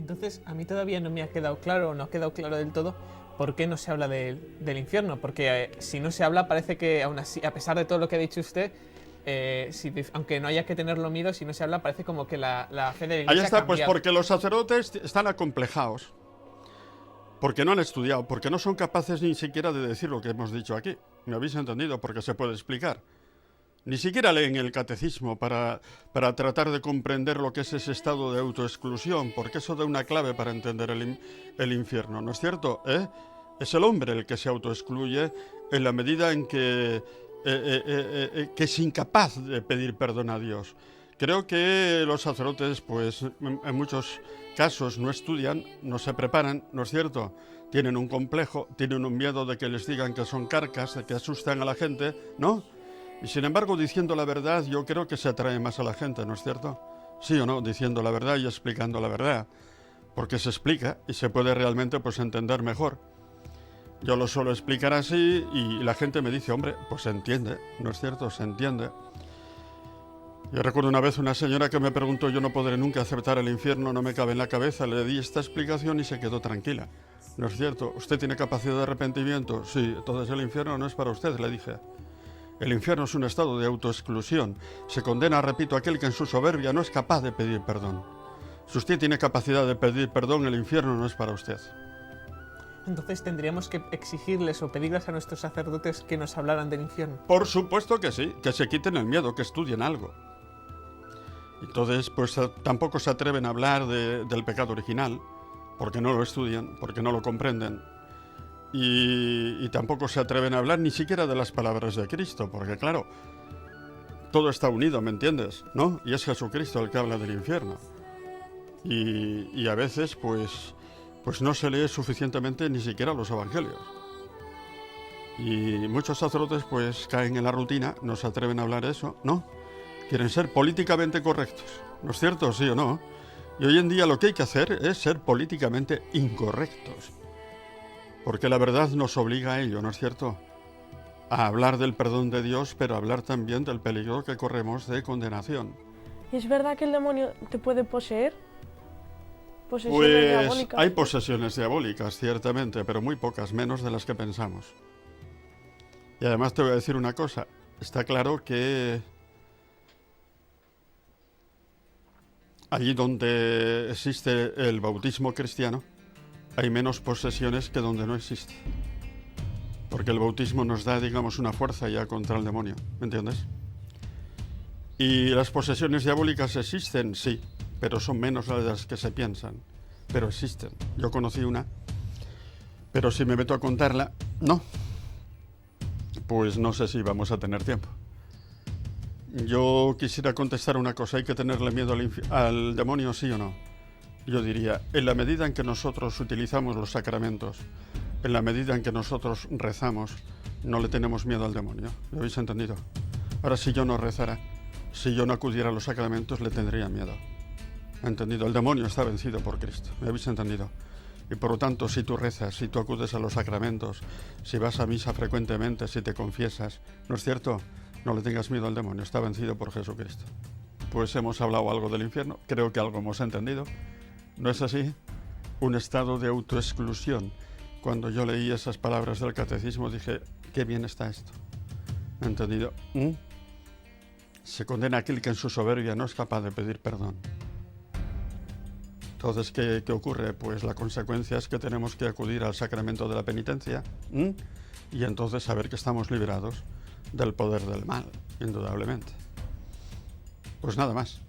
Entonces, a mí todavía no me ha quedado claro, o no ha quedado claro del todo, por qué no se habla del infierno. Porque si no se habla, parece que aún así, a pesar de todo lo que ha dicho usted, aunque no haya que tenerlo miedo, si no se habla, parece como que la fe de la Iglesia Ahí está, ha pues cambiado. porque los sacerdotes están acomplejados, porque no han estudiado, porque no son capaces ni siquiera de decir lo que hemos dicho aquí. ¿Me habéis entendido? Porque se puede explicar. Ni siquiera leen el catecismo para tratar de comprender lo que es ese estado de autoexclusión, porque eso da una clave para entender el infierno, ¿no es cierto? Es el hombre el que se autoexcluye en la medida en que es incapaz de pedir perdón a Dios. Creo que los sacerdotes, pues, en muchos casos no estudian, no se preparan, ¿no es cierto? Tienen un complejo, tienen un miedo de que les digan que son carcas, de que asustan a la gente, ¿no? Y sin embargo, diciendo la verdad, yo creo que se atrae más a la gente, ¿no es cierto? Sí o no, diciendo la verdad y explicando la verdad. Porque se explica y se puede realmente, pues, entender mejor. Yo lo suelo explicar así y la gente me dice, hombre, pues se entiende, ¿no es cierto? Se entiende. Yo recuerdo una vez una señora que me preguntó, yo no podré nunca aceptar el infierno, no me cabe en la cabeza. Le di esta explicación y se quedó tranquila. ¿No es cierto? ¿Usted tiene capacidad de arrepentimiento? Sí, entonces el infierno no es para usted, le dije. El infierno es un estado de autoexclusión. Se condena, repito, a aquel que en su soberbia no es capaz de pedir perdón. Si usted tiene capacidad de pedir perdón, el infierno no es para usted. Entonces tendríamos que exigirles o pedirles a nuestros sacerdotes que nos hablaran del infierno. Por supuesto que sí, que se quiten el miedo, que estudien algo. Entonces, pues tampoco se atreven a hablar del pecado original, porque no lo estudian, porque no lo comprenden. Y tampoco se atreven a hablar ni siquiera de las palabras de Cristo, porque claro, todo está unido, ¿me entiendes? ¿No? Y es Jesucristo el que habla del infierno. Y a veces, pues no se lee suficientemente ni siquiera los evangelios. Y muchos sacerdotes, pues, caen en la rutina, no se atreven a hablar eso, ¿no? Quieren ser políticamente correctos, ¿no es cierto? ¿Sí o no? Y hoy en día lo que hay que hacer es ser políticamente incorrectos. Porque la verdad nos obliga a ello, ¿no es cierto? A hablar del perdón de Dios, pero a hablar también del peligro que corremos de condenación. ¿Y es verdad que el demonio te puede poseer? ¿Posesiones Pues diabólicas? hay posesiones diabólicas, ciertamente, pero muy pocas, menos de las que pensamos. Y además te voy a decir una cosa. Está claro que allí donde existe el bautismo cristiano, hay menos posesiones que donde no existe. Porque el bautismo nos da, digamos, una fuerza ya contra el demonio, ¿me entiendes? ¿Y las posesiones diabólicas existen? Sí, pero son menos las que se piensan. Pero existen. Yo conocí una, pero si me meto a contarla, no. Pues no sé si vamos a tener tiempo. Yo quisiera contestar una cosa, ¿hay que tenerle miedo al demonio, sí o no? Yo diría, en la medida en que nosotros utilizamos los sacramentos, en la medida en que nosotros rezamos, no le tenemos miedo al demonio. ¿Lo habéis entendido? Ahora, si yo no rezara, si yo no acudiera a los sacramentos, le tendría miedo. ¿Entendido? El demonio está vencido por Cristo. ¿Me habéis entendido? Y por lo tanto, si tú rezas, si tú acudes a los sacramentos, si vas a misa frecuentemente, si te confiesas, ¿no es cierto? No le tengas miedo al demonio, está vencido por Jesucristo. Pues hemos hablado algo del infierno, creo que algo hemos entendido. ¿No es así? Un estado de autoexclusión. Cuando yo leí esas palabras del catecismo dije, qué bien está esto. ¿Entendido? Se condena a aquel que en su soberbia no es capaz de pedir perdón. Entonces, ¿qué ocurre? Pues la consecuencia es que tenemos que acudir al sacramento de la penitencia y entonces saber que estamos liberados del poder del mal, indudablemente. Pues nada más.